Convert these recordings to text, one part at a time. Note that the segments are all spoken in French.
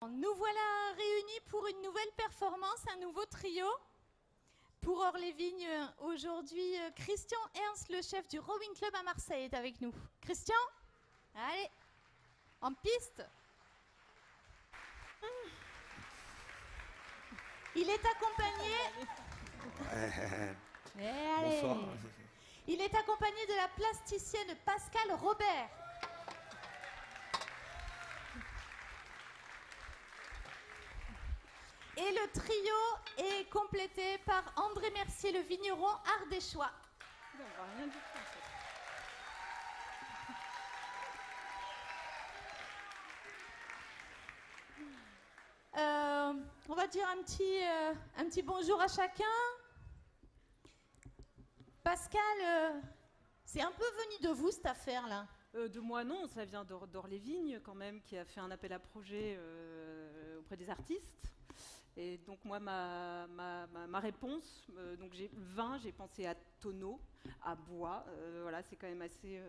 Nous voilà réunis pour une nouvelle performance, un nouveau trio. Pour Orlévigne, aujourd'hui, Christian Ernst, le chef du Rowing Club à Marseille, est avec nous. Christian, allez, en piste. Il est accompagné... Bonsoir. Il est accompagné de la plasticienne Pascale Robert. Et le trio est complété par André Mercier, le vigneron ardéchois. On va dire un petit bonjour à chacun. Pascal, c'est un peu venu de vous cette affaire-là? De moi non, ça vient d'Orlévigne quand même, qui a fait un appel à projet auprès des artistes. Et donc moi, ma réponse, donc j'ai vin, j'ai pensé à tonneau, à bois, voilà, c'est quand même assez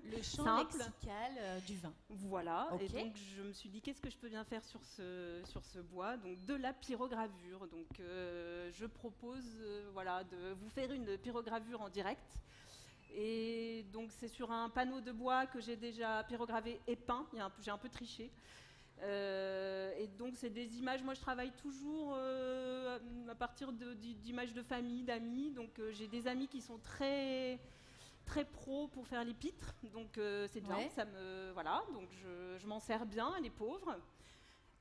le champ simple. lexical du vin. Voilà, Okay. et donc je me suis dit qu'est-ce que je peux bien faire sur ce bois, donc de la pyrogravure. Donc je propose voilà, de vous faire une pyrogravure en direct. Et donc c'est sur un panneau de bois que j'ai déjà pyrogravé et peint, j'ai un peu triché. Et donc c'est des images, moi je travaille toujours à partir d'images de famille, d'amis. Donc j'ai des amis qui sont très pros pour faire les pitres, donc c'est bien, ouais. Voilà, donc je m'en sers bien, les pauvres.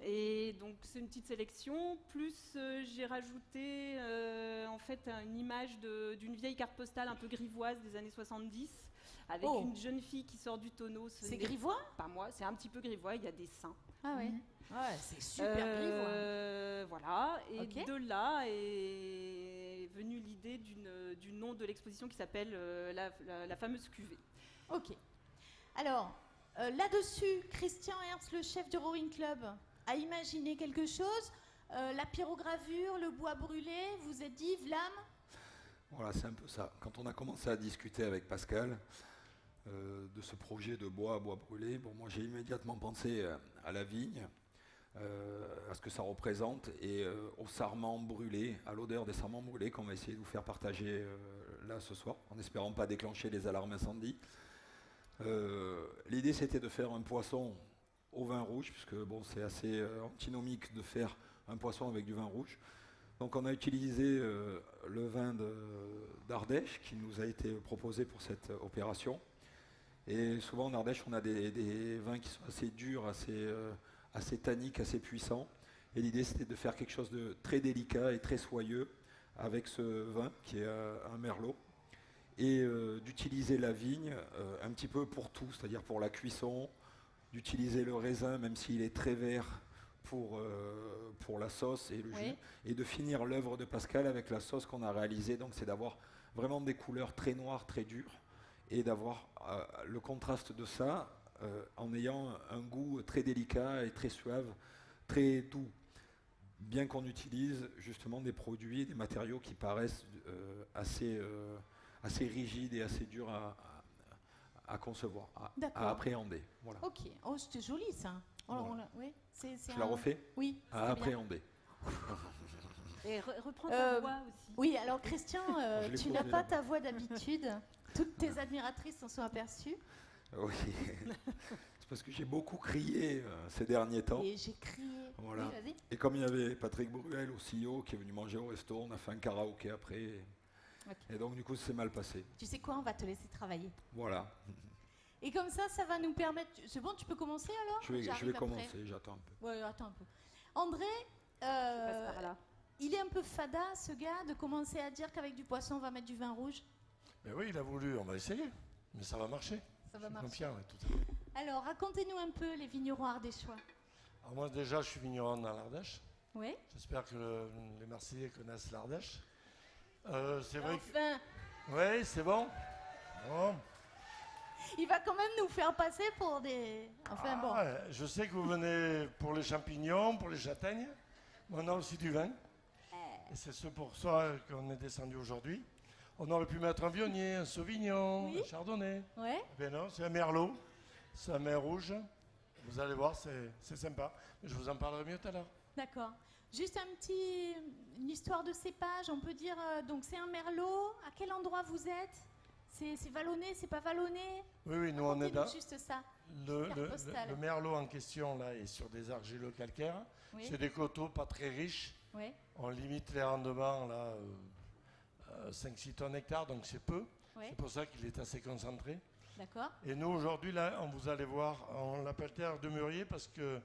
Et donc c'est une petite sélection, plus j'ai rajouté en fait une image d'une vieille carte postale un peu grivoise des années 70, avec une jeune fille qui sort du tonneau. C'est grivois? Pas moi, c'est un petit peu grivois, il y a des seins. Ah ouais, ouais, c'est super grivois. Voilà, et Okay. de là est venue l'idée du nom de l'exposition qui s'appelle la fameuse cuvée. Ok. Alors, là-dessus, Christian Ernst, le chef du Rowing Club, a imaginé quelque chose. La pyrogravure, le bois brûlé, vous êtes dit, Vlam? Voilà, c'est un peu ça. Quand on a commencé à discuter avec Pascal de ce projet de bois brûlé, bon, moi j'ai immédiatement pensé à la vigne, à ce que ça représente, et aux sarments brûlés, à l'odeur des sarments brûlés qu'on va essayer de vous faire partager là ce soir, en espérant pas déclencher les alarmes incendies. L'idée c'était de faire un poisson au vin rouge, puisque bon, c'est assez antinomique de faire un poisson avec du vin rouge. Donc on a utilisé le vin d'Ardèche qui nous a été proposé pour cette opération. Et souvent en Ardèche, on a des vins qui sont assez durs, assez tanniques, assez puissants. Et l'idée, c'était de faire quelque chose de très délicat et très soyeux avec ce vin qui est un merlot. Et d'utiliser la vigne un petit peu pour tout, c'est-à-dire pour la cuisson, d'utiliser le raisin, même s'il est très vert, pour la sauce et le jus, et de finir l'œuvre de Pascal avec la sauce qu'on a réalisée. Donc c'est d'avoir vraiment des couleurs très noires, très dures, et d'avoir le contraste de ça en ayant un goût très délicat et très suave, très doux. Bien qu'on utilise justement des produits, des matériaux qui paraissent assez rigides et assez durs à concevoir, à appréhender. Voilà. Ok, oh, c'était joli ça. Voilà. Oui, Je la refais? Oui. À appréhender. Et reprends ta voix aussi. Oui, alors Christian, tu n'as pas là-bas. ta voix d'habitude. Toutes tes admiratrices s'en sont aperçues. Oui, c'est parce que j'ai beaucoup crié ces derniers temps. Et j'ai crié. Voilà. Oui, vas-y. Et comme il y avait Patrick Bruel au CEO qui est venu manger au resto, on a fait un karaoké après. Et donc du coup, c'est mal passé. Tu sais quoi, on va te laisser travailler. Voilà. Et comme ça va nous permettre... C'est bon, tu peux commencer alors? Je vais J'arrive commencer, après. j'attends un peu. Ouais, attends un peu. André, Je passe par là. il est un peu fada, ce gars, de commencer à dire qu'avec du poisson, on va mettre du vin rouge. Mais oui, il a voulu, on va essayer. Mais ça va marcher. Ça va Je suis marcher. confiant, ouais, tout à fait. Alors, racontez-nous un peu les vignerons ardéchois. Alors moi déjà, je suis vigneron dans l'Ardèche. Oui. J'espère que les Marseillais connaissent l'Ardèche. C'est vrai Enfin, que... Oui, c'est bon. Bon. il va quand même nous faire passer pour des... Enfin bon. Ouais, je sais que vous venez pour les champignons, pour les châtaignes. Mais on a aussi du vin. Et c'est ce pour ça qu'on est descendu aujourd'hui. On aurait pu mettre un Viognier, un Sauvignon, Oui. un Chardonnay. Ouais. Ben non, c'est un Merlot. C'est un mer rouge. Vous allez voir, c'est sympa. Je vous en parlerai mieux tout à l'heure. D'accord. Juste une histoire de cépage, on peut dire, donc c'est un merlot, à quel endroit vous êtes? C'est vallonné, c'est pas vallonné? Oui, nous on est Racontez-nous dans... juste ça. Le merlot en question là est sur des argileux calcaires. Oui. C'est des coteaux pas très riches. Oui. On limite les rendements là, 5-6 tonnes hectare, donc c'est peu. Oui. C'est pour ça qu'il est assez concentré. D'accord. Et nous aujourd'hui là, vous allez voir, on l'appelle terre de mûrier parce que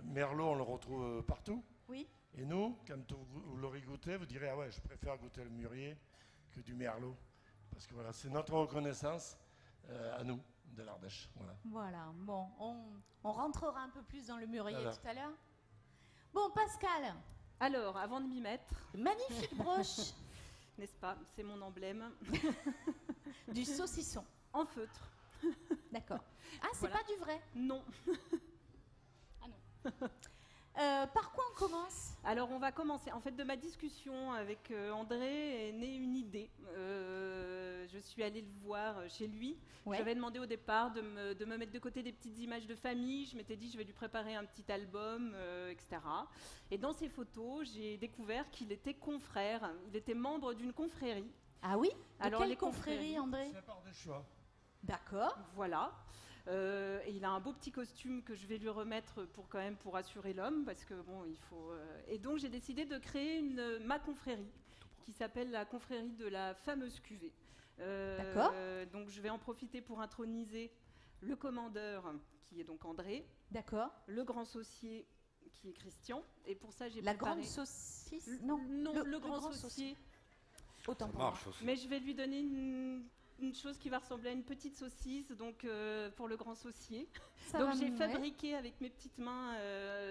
merlot on le retrouve partout. Oui. Et nous, quand vous l'aurez goûté, vous direz ah ouais, je préfère goûter le mûrier que du merlot. Parce que voilà, c'est notre reconnaissance à nous, de l'Ardèche. Voilà, bon, on rentrera un peu plus dans le mûrier Voilà. tout à l'heure. Bon, Pascal, Alors, avant de m'y mettre, magnifique broche n'est-ce pas, c'est mon emblème, du saucisson. en feutre. D'accord. Ah, c'est Voilà. pas du vrai. Non. Par quoi on commence? Alors, on va commencer. En fait, de ma discussion avec André est née une idée. Je suis allée le voir chez lui. Ouais. J'avais demandé au départ de me mettre de côté des petites images de famille. Je m'étais dit, je vais lui préparer un petit album, etc. Et dans ces photos, j'ai découvert qu'il était confrère. Il était membre d'une confrérie. Ah oui? De Alors, quelle les confrérie, André? C'est par des choix. D'accord. Voilà. Et il a un beau petit costume que je vais lui remettre pour assurer l'homme, parce que bon, il faut. Et donc j'ai décidé de créer ma confrérie, qui s'appelle la confrérie de la fameuse cuvée. D'accord. Donc je vais en profiter pour introniser le commandeur, qui est donc André, D'accord. le grand saucier, qui est Christian. Et pour ça j'ai La préparé. grande saucisse? Non, le grand saucier. Autant Ça pour moi. marche aussi. Mais je vais lui donner une chose qui va ressembler à une petite saucisse, donc pour le grand saucier. Ça Donc va j'ai me- fabriqué avec mes petites mains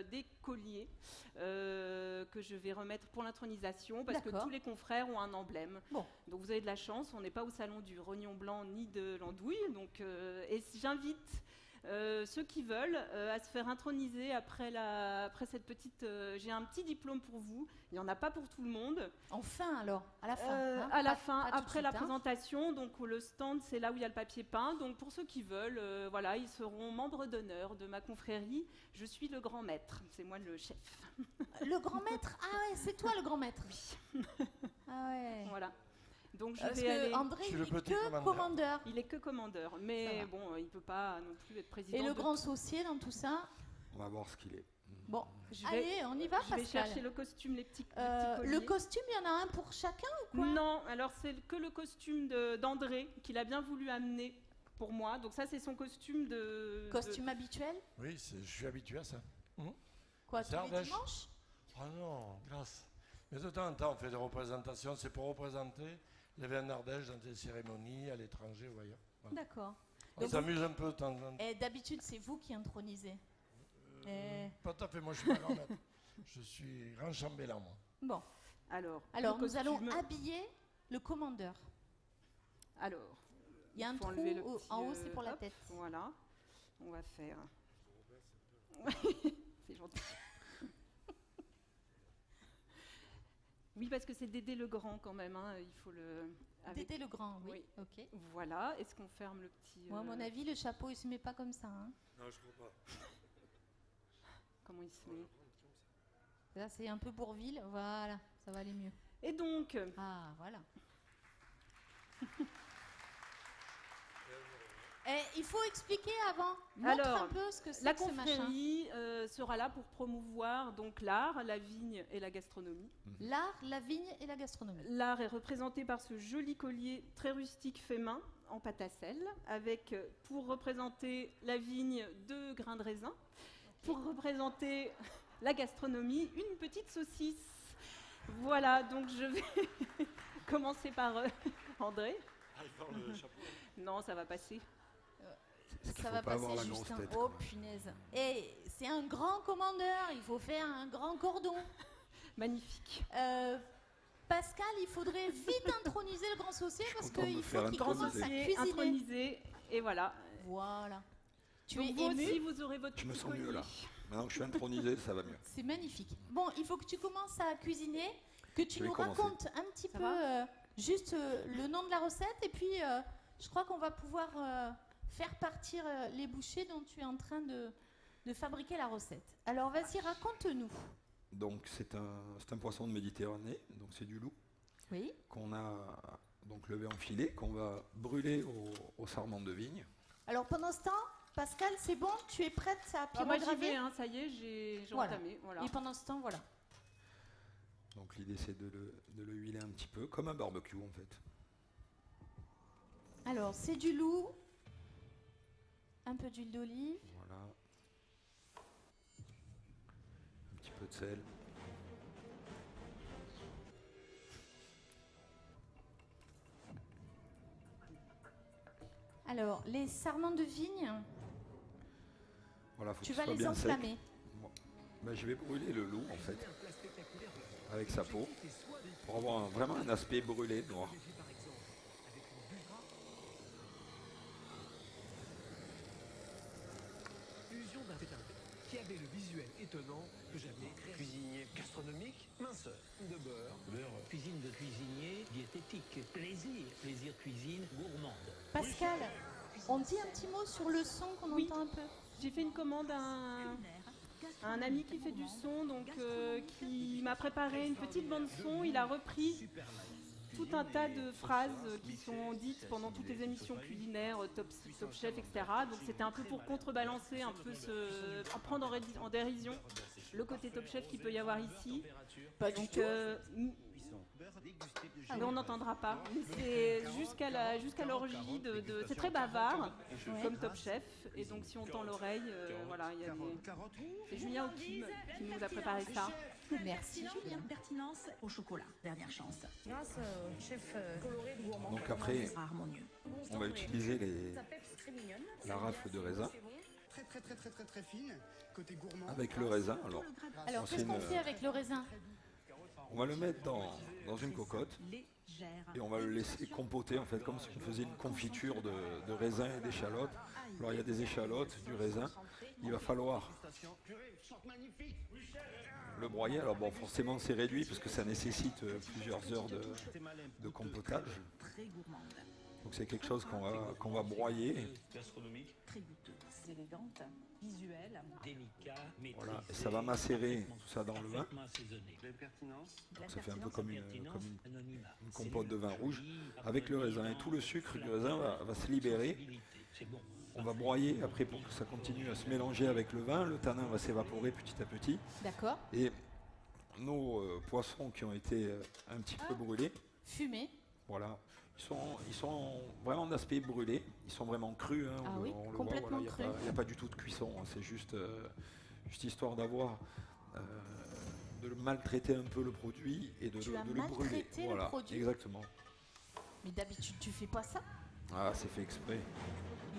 des colliers que je vais remettre pour l'intronisation, parce que D'accord. tous les confrères ont un emblème. Bon. Donc vous avez de la chance, on n'est pas au salon du rognon blanc ni de l'andouille. Donc, et j'invite ceux qui veulent à se faire introniser après cette petite... j'ai un petit diplôme pour vous, il n'y en a pas pour tout le monde. Enfin alors, à la fin. hein, À la pas- fin, pas tout de après la suite, hein. présentation, donc le stand, c'est là où il y a le papier peint. Donc pour ceux qui veulent, voilà, ils seront membres d'honneur de ma confrérie. Je suis le grand maître, c'est moi le chef. Le grand maître? Ah ouais, c'est toi le grand maître. Ah ouais. Voilà. Donc je Parce vais que aller. André, Je suis il le est petit que commandeur. commandeur. Il est que commandeur, Ça mais va. bon, il peut pas non plus être président. Et le de grand tout. saucier dans tout ça? On va voir ce qu'il est. Bon, Je vais, allez, on y va, je vais Pascal. chercher le costume, les petits Le colliers. costume, il y en a un pour chacun ou quoi? Non, alors c'est que le costume d'André qu'il a bien voulu amener pour moi. Donc ça, c'est son costume de. Costume habituel? Oui, je suis habitué à ça. Quoi, C'est tous les Ardèche. dimanches? Ah non, grâce. Mais de temps en temps, on fait des représentations. C'est pour représenter les vins d'Ardèche dans des cérémonies à l'étranger ou ailleurs. Voilà. D'accord. On Donc s'amuse un peu de temps en temps. Et d'habitude, c'est vous qui intronisez. Pas tout à fait, moi je suis pas grand maître. Je suis grand chambellan, moi. Bon, Alors alors le nous allons costume- habiller le commandeur. Alors, Il y a un faut trou enlever le en petit, haut, c'est pour la hop, tête. Voilà, on va faire. C'est gentil. Oui, parce que c'est Dédé le Grand quand même, hein, il faut le. avec- Dédé le grand, oui. Oui. Ok. Voilà, est-ce qu'on ferme le petit. Moi, à mon avis, le chapeau, il se met pas comme ça. hein. Non, je crois pas. Comment il se met? Là, c'est un peu Bourville. Voilà, ça va aller mieux. Et donc, Ah, voilà. Et il faut expliquer avant. Montre Alors, un peu ce que c'est la que ce machin. confrérie sera là pour promouvoir donc l'art, la vigne et la gastronomie. L'art, la vigne et la gastronomie. L'art est représenté par ce joli collier très rustique fait main en pâte à sel, avec pour représenter la vigne 2 grains de raisin, pour représenter la gastronomie une petite saucisse. Voilà, donc je vais commencer par André. Non, ça va passer. C'est qu'il Ça faut va pas avoir passer la juste grosse un... tête, Oh quoi. punaise. Et c'est un grand commandeur, il faut faire un grand cordon. Magnifique. Pascal, il faudrait vite introniser le grand saucier parce content de me qu'il faire faut qu'il Grand commence à saucier, cuisiner. intronisé, et voilà. Voilà. Tu Donc es vous ému? aussi, vous aurez votre Je me petit sens mieux, collier. là. Maintenant que je suis intronisé, ça va mieux. C'est magnifique. Bon, il faut que tu commences à cuisiner, que tu Je vais nous commencer. racontes un petit Ça peu juste le nom de la recette et puis je crois qu'on va pouvoir faire partir les bouchées dont tu es en train de fabriquer la recette. Alors vas-y, raconte-nous. Donc c'est un poisson de Méditerranée, donc c'est du loup Oui. qu'on a donc levé en filet, qu'on va brûler au sarment de vigne. Alors pendant ce temps, Pascal, c'est bon, tu es prête à Moi j'y pyrograver? vais, hein, ça y est, j'ai Voilà. entamé. Voilà. Et pendant ce temps, voilà. Donc l'idée c'est de le huiler un petit peu, comme un barbecue en fait. Alors c'est du loup, un peu d'huile d'olive. Voilà. Un petit peu de sel. Alors les sarments de vigne, Voilà, faut tu que vas ce soit les bien sec. enflammer. Ben, je vais brûler le loup en fait, avec sa peau, pour avoir vraiment un aspect brûlé, noir. Fusion d'un fait qui avait le visuel étonnant que j'appelais cuisinier gastronomique, minceur de beurre, Cuisine de cuisinier, diététique, plaisir cuisine gourmande. Pascal, on dit un petit mot sur le son qu'on Oui. entend un peu. J'ai fait une commande à un ami qui fait du son, donc qui m'a préparé une petite bande son. Il a repris tout un tas de phrases qui sont dites pendant toutes les émissions culinaires, Top Chef, etc. Donc c'était un peu pour contrebalancer, un peu en prendre en dérision le côté Top Chef qu'il peut y avoir ici. Pas du Donc, tout. mais on n'entendra pas. Mais c'est jusqu'à l'orgie c'est très bavard, comme Top Chef. Et donc si on tend l'oreille, voilà, il y a c'est Julien Okim qui nous a préparé ça. Merci Julien. Pertinence au chocolat, dernière chance. Grâce au chef coloré de gourmand. Donc après, Harmonieux. on va utiliser Sa peps très mignonne. la rafle de raisin Très fine, côté gourmand. avec le raisin. Alors, Alors c'est qu'est-ce qu'on une- fait avec le raisin? on va le mettre dans une cocotte et on va le laisser compoter en fait, comme si on faisait une confiture de raisin et d'échalotes. Alors il y a des échalotes, du raisin. Il va falloir le broyer. Alors bon, forcément c'est réduit parce que ça nécessite plusieurs heures de compotage. Très gourmande, Donc c'est quelque chose qu'on va broyer. Gastronomique, très goûteuse, élégante, visuelle, délicat, maîtrisé. Voilà, et ça va macérer tout ça dans le vin. parfaitement assaisonné. Donc ça fait un peu comme une Anonymat. compote de vin rouge avec le raisin. Et tout le sucre du raisin va se libérer. C'est bon. On va broyer après pour que ça continue à se mélanger avec le vin. Le tanin va s'évaporer petit à petit. D'accord. Et nos poissons qui ont été un petit peu brûlés, Fumé. voilà, ils sont vraiment d'aspect brûlé. Ils sont vraiment crus. Hein, Ah oui, on le complètement voit, voilà, crus. il n'y a pas du tout de cuisson. Hein, c'est juste histoire d'avoir de le maltraiter un peu le produit et de Tu as le brûler. maltraité le Voilà, produit? exactement. Mais d'habitude tu fais pas ça. Ah, c'est fait exprès.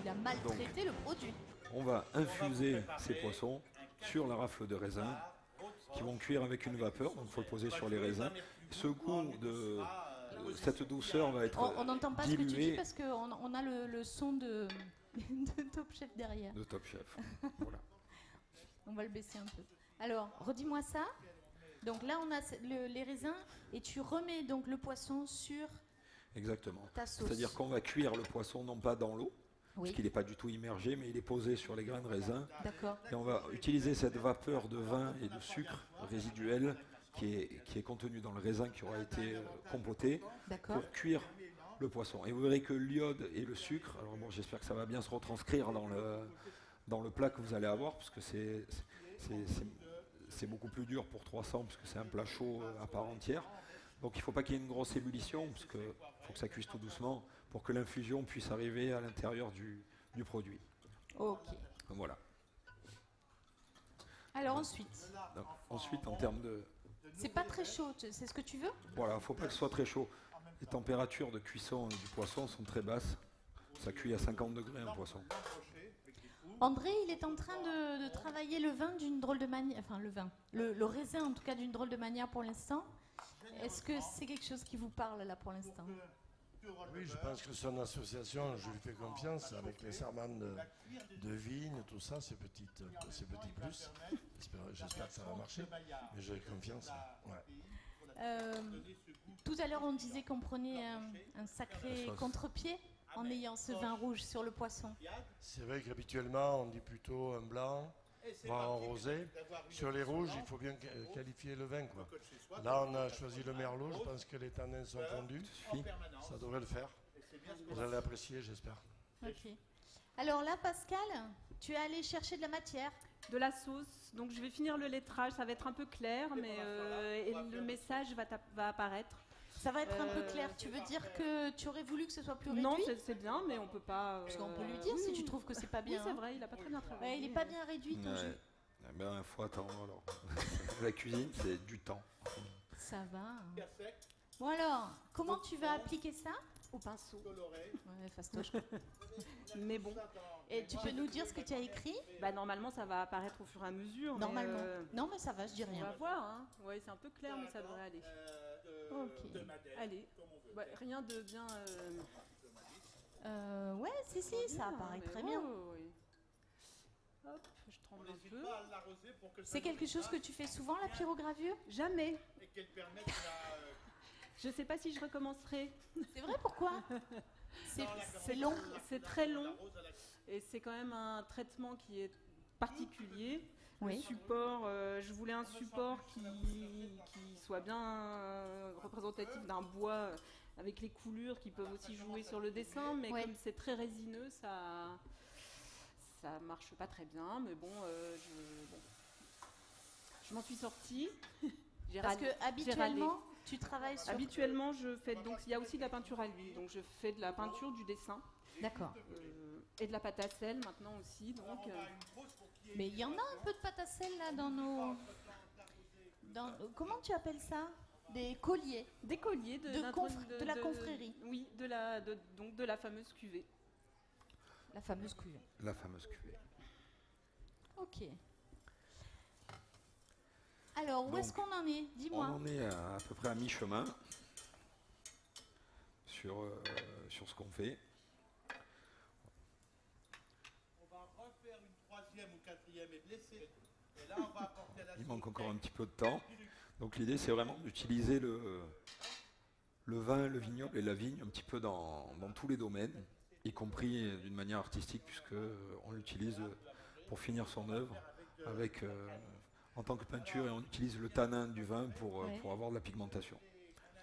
Il a maltraité le produit. On va infuser ces poissons sur la rafle de raisin qui vont cuire avec une vapeur, donc il faut le poser sur les raisins. Ce goût cette douceur va être On n'entend pas ce que tu dis diluée parce qu'on a le son de Top Chef derrière. de Top Chef. Voilà. On va le baisser un peu. Alors, redis-moi ça. Donc là, on a les raisins et tu remets donc le poisson sur Exactement. ta sauce. C'est-à-dire qu'on va cuire le poisson non pas dans l'eau, Oui, parce qu'il n'est pas du tout immergé, mais il est posé sur les grains de raisin. d'accord. Et on va utiliser cette vapeur de vin et de sucre résiduel qui est contenue dans le raisin qui aura été compoté D'accord. pour cuire le poisson. Et vous verrez que l'iode et le sucre, alors bon, j'espère que ça va bien se retranscrire dans le plat que vous allez avoir, parce que c'est beaucoup plus dur pour 300, parce que c'est un plat chaud à part entière. Donc il ne faut pas qu'il y ait une grosse ébullition, parce qu'il faut que ça cuise tout doucement pour que l'infusion puisse arriver à l'intérieur du produit. Ok. Donc voilà. Alors ensuite, Donc, ensuite, en termes de... c'est pas très chaud, c'est ce que tu veux? Voilà, il ne faut pas que ce soit très chaud. Les températures de cuisson du poisson sont très basses. Ça cuit à 50 degrés un poisson. André, il est en train de travailler le vin d'une drôle de manière, enfin le vin, le raisin en tout cas d'une drôle de manière pour l'instant. Est-ce que c'est quelque chose qui vous parle là pour l'instant? Oui, je pense que son association, je lui fais confiance avec les serments de vigne, tout ça, ces petits plus. J'espère que ça va marcher, mais j'ai confiance. Ouais. Tout à l'heure, on disait qu'on prenait un sacré contre-pied en ayant ce vin rouge sur le poisson. C'est vrai qu'habituellement, on dit plutôt un blanc voire en rosé. Sur les rouges, il faut bien qualifier le vin, quoi. Là, on a choisi le merlot. Je pense que les tanins sont fondus. Ça devrait le faire. Vous allez apprécier, j'espère. Ok. Alors là, Pascal, tu es allé chercher de la matière. De la sauce. Donc je vais finir le lettrage. Ça va être un peu clair, mais et le message va apparaître. Ça va être un peu clair. Tu veux dire que tu aurais voulu que ce soit plus réduit? Non, c'est bien, mais on peut pas. Parce qu'on peut lui dire si tu trouves que c'est pas bien. Oui, c'est vrai, il a pas très bien travaillé. Ouais, il est pas bien réduit ton jus. Ben, faut attendre alors. La cuisine, c'est du temps. Ça va. Bon alors, comment tu vas appliquer ça? Au pinceau. Ouais, fastoche. Mais bon. Et tu peux nous dire ce que tu as écrit? Bah, normalement, ça va apparaître au fur et à mesure. Normalement. Non, mais ça va, je dis rien. On va voir. Hein. Ouais, c'est un peu clair, mais ça devrait aller. Ok. Allez. Ouais, rien de bien. Ouais, si, ça apparaît très bien. Oui. Hop, je tremble un peu. C'est quelque chose que tu fais souvent, la pyrogravure? Jamais. Je sais pas si je recommencerai. C'est vrai, pourquoi? C'est long. C'est très long. Et c'est quand même un traitement qui est particulier. Oui. Le support, je voulais un support qui soit bien représentatif d'un bois avec les coulures qui peuvent aussi jouer sur le dessin, mais comme c'est très résineux, ça marche pas très bien. Mais bon, je m'en suis sortie. Parce que habituellement, tu travailles sur... Habituellement, je fais donc il y a aussi de la peinture à l'huile, donc je fais de la peinture, du dessin. D'accord. Et de la pâte à sel maintenant aussi, donc. Mais il y en a un peu de pâte à sel là dans nos. Comment tu appelles ça? Des colliers. Des colliers de la confrérie. Oui, donc de la fameuse cuvée. La fameuse cuvée. La fameuse cuvée. Ok. Alors, où est-ce qu'on en est? Dis-moi. On en est à peu près à mi-chemin sur ce qu'on fait. On va refaire une troisième ou quatrième et blessée. Et là, on va apporter la Il manque encore un petit peu de temps. Donc l'idée, c'est vraiment d'utiliser le vin, le vignoble et la vigne un petit peu dans tous les domaines, y compris d'une manière artistique, puisqu'on l'utilise pour finir son œuvre avec... en tant que peinture, et on utilise le tanin du vin pour avoir de la pigmentation.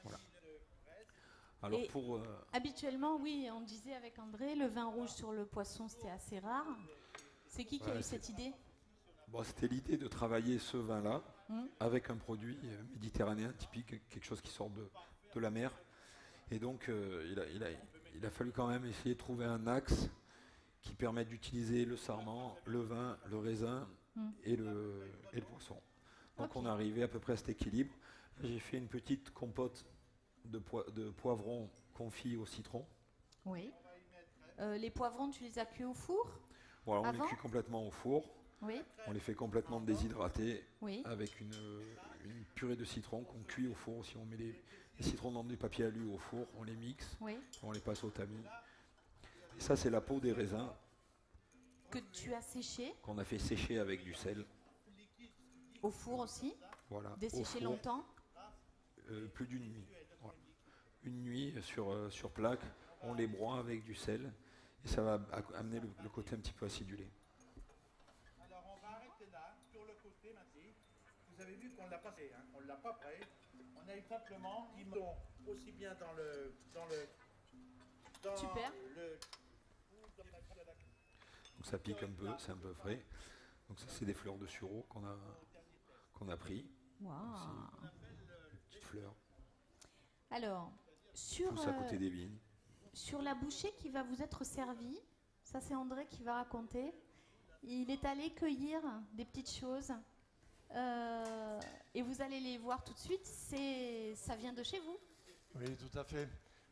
Voilà. Alors habituellement, oui, on disait avec André, le vin rouge sur le poisson, c'était assez rare. C'est qui a eu cette idée? C'était l'idée de travailler ce vin-là avec un produit méditerranéen typique, quelque chose qui sort de la mer. Et donc, il a fallu quand même essayer de trouver un axe qui permette d'utiliser le sarment, le vin, le raisin, et le poisson. Donc on est arrivé à peu près à cet équilibre. J'ai fait une petite compote de poivrons confits au citron. Oui. Les poivrons, tu les as cuits au four? Voilà, on les cuit complètement au four. Oui. On les fait complètement déshydrater avec une purée de citron qu'on cuit au four. Si on met les citrons dans du papier alu au four, on les mixe, on les passe au tamis. Et ça, c'est la peau des raisins. Que tu as séché. Qu'on a fait sécher avec du sel. Au four aussi. Voilà. Desséché longtemps. Plus d'une nuit. Voilà. Une nuit sur plaque, on les broie avec du sel et ça va amener le côté un petit peu acidulé. Alors on va arrêter là, sur le côté maintenant. Vous avez vu qu'on l'a pas fait, hein. On l'a pas prêt. On a eu simplement qui sont aussi bien dans le Super. Donc ça pique un peu, c'est un peu frais. Donc ça, c'est des fleurs de sureau qu'on a pris. Wow. Une petite fleur. Alors, sur à côté des vignes. Sur la bouchée qui va vous être servie, ça c'est André qui va raconter. Il est allé cueillir des petites choses et vous allez les voir tout de suite. Ça vient de chez vous? Oui, tout à fait.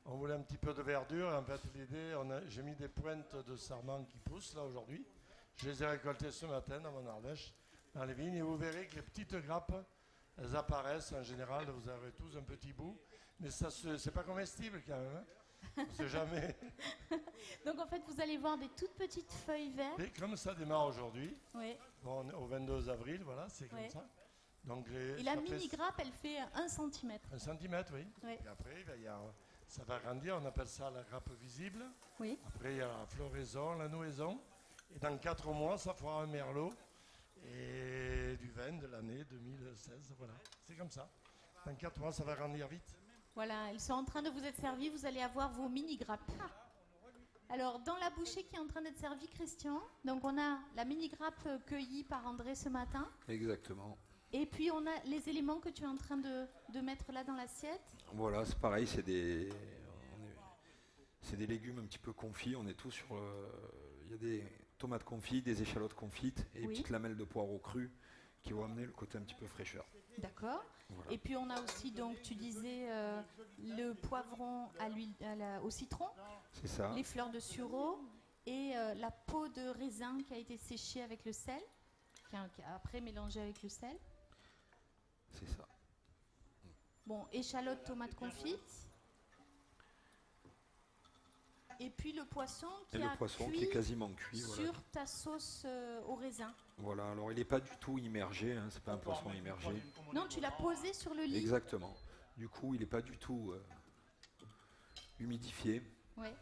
On voulait un petit peu de verdure. En fait, l'idée, j'ai mis des pointes de sarment qui poussent là aujourd'hui. Je les ai récoltées ce matin dans mon Ardèche, dans les vignes. Et vous verrez que les petites grappes, elles apparaissent. En général, vous avez tous un petit bout. Mais ça, c'est pas comestible quand même. Hein. On ne sait jamais. Donc en fait, vous allez voir des toutes petites feuilles vertes. Et comme ça démarre aujourd'hui, oui. Bon, au 22 avril, voilà, c'est comme ça. Donc et la mini-grappe, elle fait 1 cm. 1 cm, oui. Et après, ça va grandir, on appelle ça la grappe visible. Oui. Après, il y a la floraison, la nouaison. Et dans 4 mois, ça fera un merlot. et du vin de l'année 2016. Voilà, c'est comme ça. En 4 mois, ça va grandir vite. Voilà, ils sont en train de vous être servis. Vous allez avoir vos mini-grappes. Alors, dans la bouchée qui est en train d'être servie, Christian, donc on a la mini-grappe cueillie par André ce matin. Exactement. Et puis, on a les éléments que tu es en train de mettre là dans l'assiette. Voilà, c'est pareil, c'est des légumes un petit peu confits. On est tous sur... Il y a des tomates confites, des échalotes confites et Oui. petites lamelles de poireaux crus qui vont amener le côté un petit peu fraîcheur. D'accord. Voilà. Et puis, on a aussi, donc, tu disais, le poivron à l'huile, au citron, C'est ça. les fleurs de sureau et la peau de raisin qui a été séchée avec le sel, qui a après mélangé avec le sel. C'est ça. Bon, échalote, tomate confite. Et puis le poisson Et le poisson qui est quasiment cuit. sur Voilà. ta sauce au raisin. Voilà, alors il n'est pas du tout immergé, hein, c'est pas un poisson immergé. Non, tu l'as posé sur le lit. Exactement. Du coup, il n'est pas du tout humidifié. Ouais.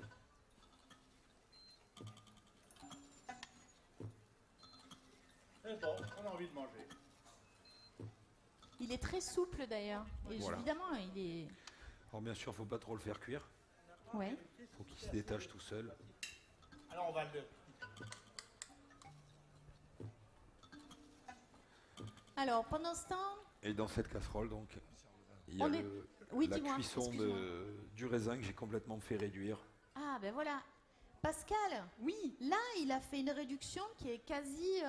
C'est bon, on a envie de manger. Il est très souple d'ailleurs. Et Voilà. évidemment, il est. Alors bien sûr, il ne faut pas trop le faire cuire. Ouais. Il faut qu'il se détache tout seul. Alors on va le... Alors pendant ce temps, Et dans cette casserole, donc, il y a On est- oui, la dis-moi, cuisson excuse-moi. du raisin que j'ai complètement fait réduire. ah ben voilà. Pascal, Oui, là, il a fait une réduction qui est quasi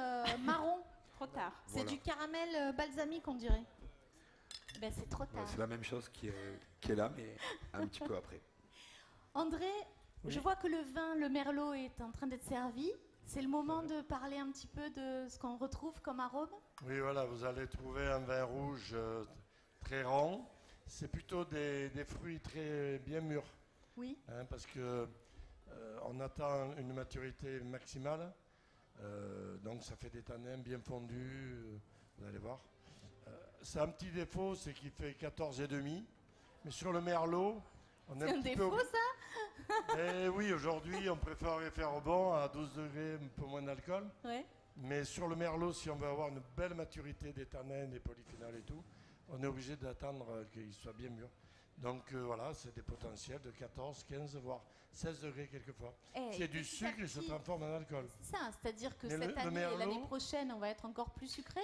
marron. trop tard. C'est Voilà. du caramel balsamique, on dirait. Ben c'est trop Voilà, tard. c'est la même chose qui est là, mais un petit peu après. André, Oui. je vois que le vin, le merlot est en train d'être servi. C'est le moment de parler un petit peu de ce qu'on retrouve comme arôme. Oui, voilà, vous allez trouver un vin rouge très rond. C'est plutôt des fruits très bien mûrs, Oui. hein, parce que on attend une maturité maximale. Donc ça fait des tanins bien fondus, vous allez voir. C'est un petit défaut, c'est qu'il fait 14,5. Mais sur le merlot, on est C'est un petit défaut, peu... ça? Eh oui, aujourd'hui, on préférerait faire au bon à 12 degrés, un peu moins d'alcool. Ouais. Mais sur le merlot, si on veut avoir une belle maturité des tanins, des polyphénols et tout, on est obligé d'attendre qu'il soit bien mûr. Donc voilà, c'est des potentiels de 14, 15, voire 16 degrés quelquefois. Eh, C'est du petit à sucre, il se petit. transforme en alcool. C'est ça, c'est-à-dire que Mais cette le année et l'année merlot- prochaine, on va être encore plus sucré?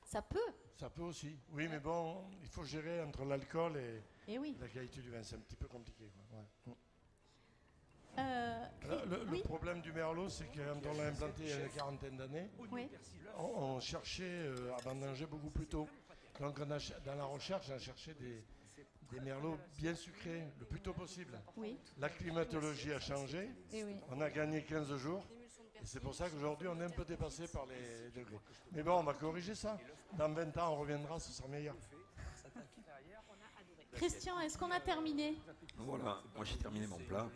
Ça peut. Ça peut aussi. Oui, mais bon, il faut gérer entre l'alcool et Eh oui. la qualité du vin. C'est un petit peu compliqué, quoi. Ouais. Le oui. problème du merlot, c'est que quand on l'a implanté il y a une quarantaine d'années, Oui. on cherchait à vendanger beaucoup plus tôt. Donc dans la recherche, on a cherché des merlots bien sucrés le plus tôt possible. Oui. La climatologie a changé, Eh oui. on a gagné 15 jours. Et c'est pour ça qu'aujourd'hui, on est un peu dépassé par les degrés. Mais bon, on va corriger ça. Dans 20 ans, on reviendra, ce sera meilleur. Christian, est-ce qu'on a terminé? Voilà, moi j'ai terminé mon plat.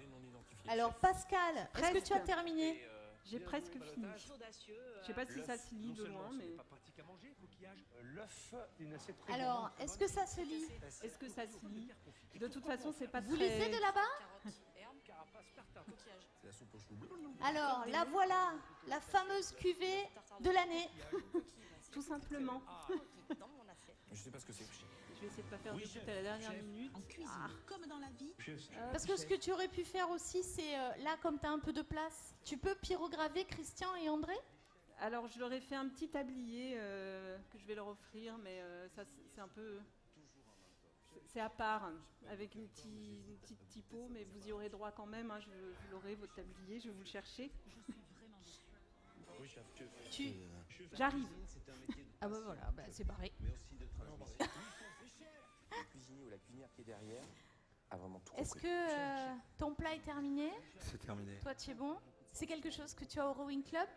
Alors Pascal, est-ce que Presque. tu as terminé? J'ai presque fini. Je sais pas si ça se lit de loin, mais Alors, est-ce que ça se lit? est-ce que ça se lit? De toute façon, c'est pas Vous très... lisez de là-bas? Alors, la voilà, la fameuse cuvée de l'année. Tout simplement. Je sais pas ce que c'est. Je vais essayer de pas faire de doute à la dernière minute. En cuisine, comme dans la vie, Parce que ce que tu aurais pu faire aussi, c'est là, comme tu as un peu de place, tu peux pyrograver Christian et André? Alors, je leur ai fait un petit tablier que je vais leur offrir, mais ça, c'est un peu... C'est à part, avec une petite typo, mais vous y aurez droit quand même. Hein, vous l'aurez, votre tablier, je vais vous le chercher. J'arrive. Ah bah voilà, bah, c'est barré. Le cuisinier ou la cuisinière qui est derrière a vraiment tout Est-ce compris. que ton plat est terminé? C'est terminé. Toi, tu es bon? C'est quelque chose que tu as au Rowing Club?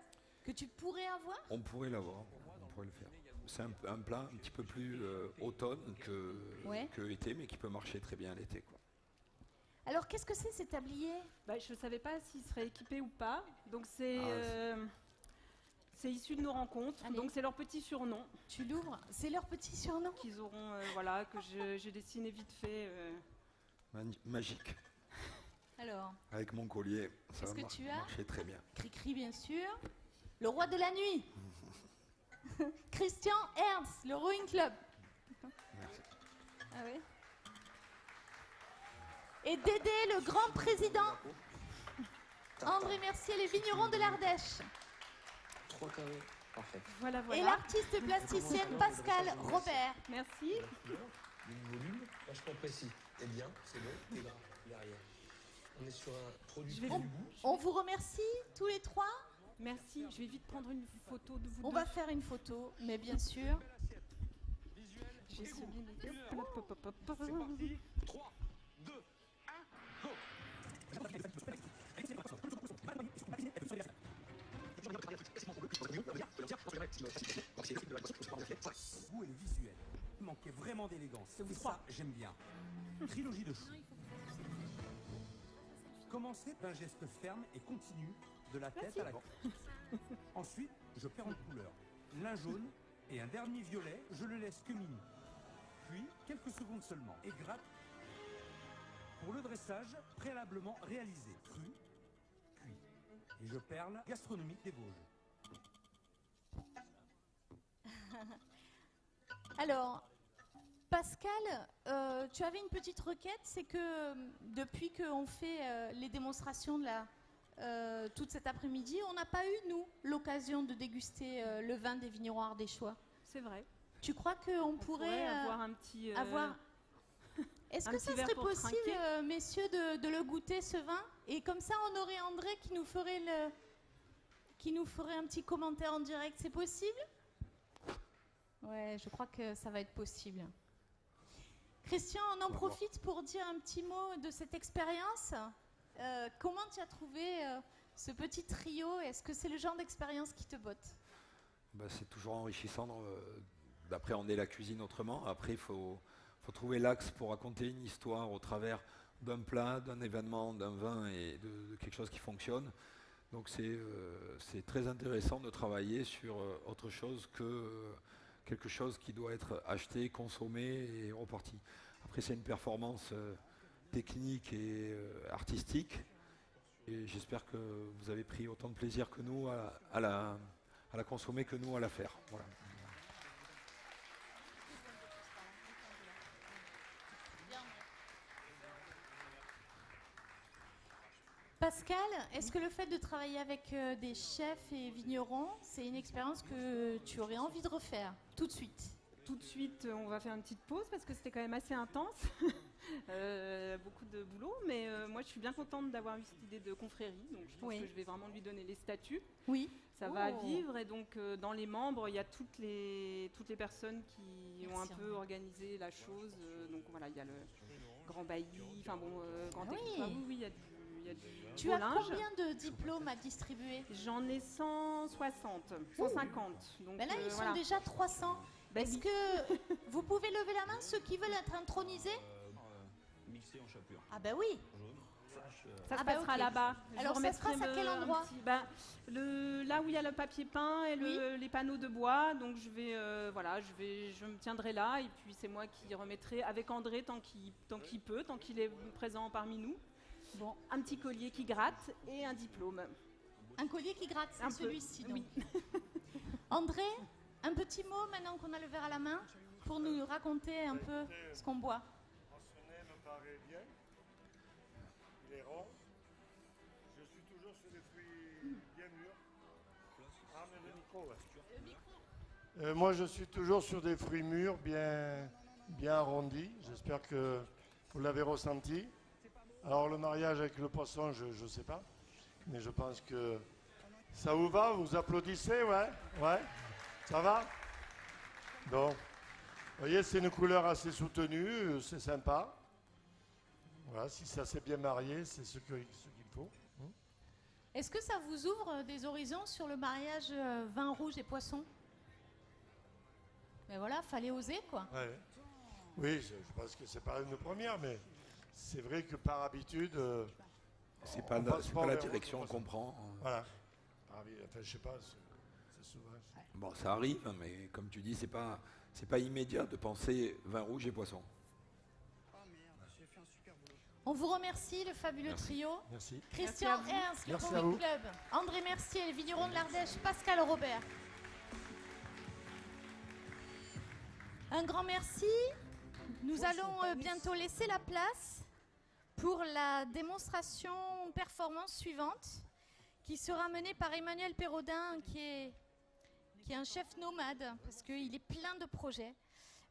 Que tu pourrais avoir? On pourrait l'avoir, on pourrait le faire. C'est un plat un petit peu plus automne Ouais. que été, mais qui peut marcher très bien l'été, quoi. Alors, qu'est-ce que c'est ces tabliers? Bah, je ne savais pas s'ils seraient équipés ou pas. Donc, c'est issu de nos rencontres. Allez. Donc, c'est leur petit surnom Tu l'ouvres? C'est leur petit surnom? qu'ils auront, voilà, que j'ai dessiné vite fait. Magique. Alors, Avec mon collier, ça Qu'est-ce va que tu as marcher très bien. Cricri, bien sûr. Le roi de la nuit. Christian Ernst, le Rowing Club. Merci. Ah oui. Et Dédé, le grand président. André Mercier, les vignerons de l'Ardèche. 3 carrés, parfait. Voilà. Et l'artiste plasticienne Pascal Robert. Merci. Le volume vachement précis. Eh bien, c'est bon, t'es gras derrière. On est sur un produit du goût. On vous remercie tous les trois. Merci. Je vais vite prendre une photo de vous On deux. va faire une photo, mais bien sûr. Je vais semer les- C'est parti. 3, 2, 1, go. Le goût et le visuel. Il manquait vraiment d'élégance. Et ça, j'aime bien. Trilogie de choux. Commencez d'un geste ferme et continu de la tête à la queue. Ensuite, je perds en couleur. L'un jaune et un dernier violet, je le laisse cheminer. Puis, quelques secondes seulement, et gratte pour le dressage préalablement réalisé. Cru, cuit. Et je perle gastronomique des Vosges. Alors, Pascal, tu avais une petite requête, c'est que depuis qu'on fait les démonstrations de toute cet après-midi, on n'a pas eu, nous, l'occasion de déguster le vin des vignerons ardéchois. C'est vrai. Tu crois qu'on pourrait avoir un petit... Est-ce un que petit ça verre serait pour possible, trinquer messieurs, de le goûter, ce vin? Et comme ça, on aurait André qui nous ferait un petit commentaire en direct. C'est possible? Ouais, je crois que ça va être possible. Christian, on en profite pour dire un petit mot de cette expérience. Comment tu as trouvé ce petit trio? Est-ce que c'est le genre d'expérience qui te botte? C'est toujours enrichissant d'appréhender la cuisine autrement. Après, il faut trouver l'axe pour raconter une histoire au travers d'un plat, d'un événement, d'un vin et de quelque chose qui fonctionne. Donc c'est très intéressant de travailler sur autre chose que quelque chose qui doit être acheté, consommé et reparti. Après, c'est une performance technique et artistique. Et j'espère que vous avez pris autant de plaisir que nous à la consommer que nous à la faire. Voilà. Pascal, est-ce que le fait de travailler avec des chefs et vignerons, c'est une expérience que tu aurais envie de refaire tout de suite? Tout de suite, on va faire une petite pause parce que c'était quand même assez intense. Beaucoup de boulot, mais moi je suis bien contente d'avoir eu cette idée de confrérie, donc je pense que je vais vraiment lui donner les statuts. Oui. Ça va vivre, et donc dans les membres, il y a toutes les personnes qui ont un peu organisé la chose. Donc voilà, il y a le grand bailli, enfin bon, grand équipe. Oui, il y a du Tu as combien de diplômes à distribuer? J'en ai 160, 150. Donc, là, ils sont déjà 300. Est-ce que vous pouvez lever la main, ceux qui veulent être intronisés? Mixé en chapure. Ah bah oui. Ça se passera là-bas. Alors ça se passe à quel endroit? Là où il y a le papier peint et les panneaux de bois. Donc je me tiendrai là, et puis c'est moi qui remettrai avec André tant qu'il peut, tant qu'il est présent parmi nous. Bon, un petit collier qui gratte et un diplôme. Un collier qui gratte, c'est celui-ci donc. Oui. André, un petit mot maintenant qu'on a le verre à la main pour nous raconter un peu ce qu'on boit. Mentionné me paraît bien. Il est rond. Je suis toujours sur des fruits bien mûrs. Ah, mais le micro, ouais. Moi, je suis toujours sur des fruits mûrs, bien arrondis. J'espère que vous l'avez ressenti. Alors, le mariage avec le poisson, je ne sais pas. Mais je pense que ça vous va? Vous applaudissez? Ouais? Ouais? Ça va? Bon. Vous voyez, c'est une couleur assez soutenue, c'est sympa. Voilà, si ça s'est bien marié, c'est ce qu'il faut. Est-ce que ça vous ouvre des horizons sur le mariage vin rouge et poisson? Mais voilà, fallait oser, quoi. Ouais. Oui, je pense que c'est pas une première, mais c'est vrai que par habitude... c'est pas la direction qu'on prend. Voilà. Enfin, je sais pas, c'est souvent... Bon, ça arrive, mais comme tu dis, c'est pas immédiat de penser vin rouge et poisson. On vous remercie, le fabuleux trio. Merci. Christian Ernst, le Rowing Club. André Mercier, les vignerons de l'Ardèche. Pascal Robert. Un grand merci. Nous allons bientôt laisser la place pour la démonstration performance suivante, qui sera menée par Emmanuel Perraudin, qui est un chef nomade, parce qu'il est plein de projets.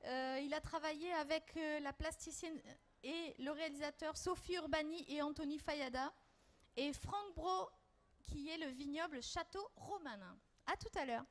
Il a travaillé avec la plasticienne et le réalisateur Sophie Urbani et Anthony Fayada, et Franck Bro, qui est le vignoble Château Romanin. À tout à l'heure.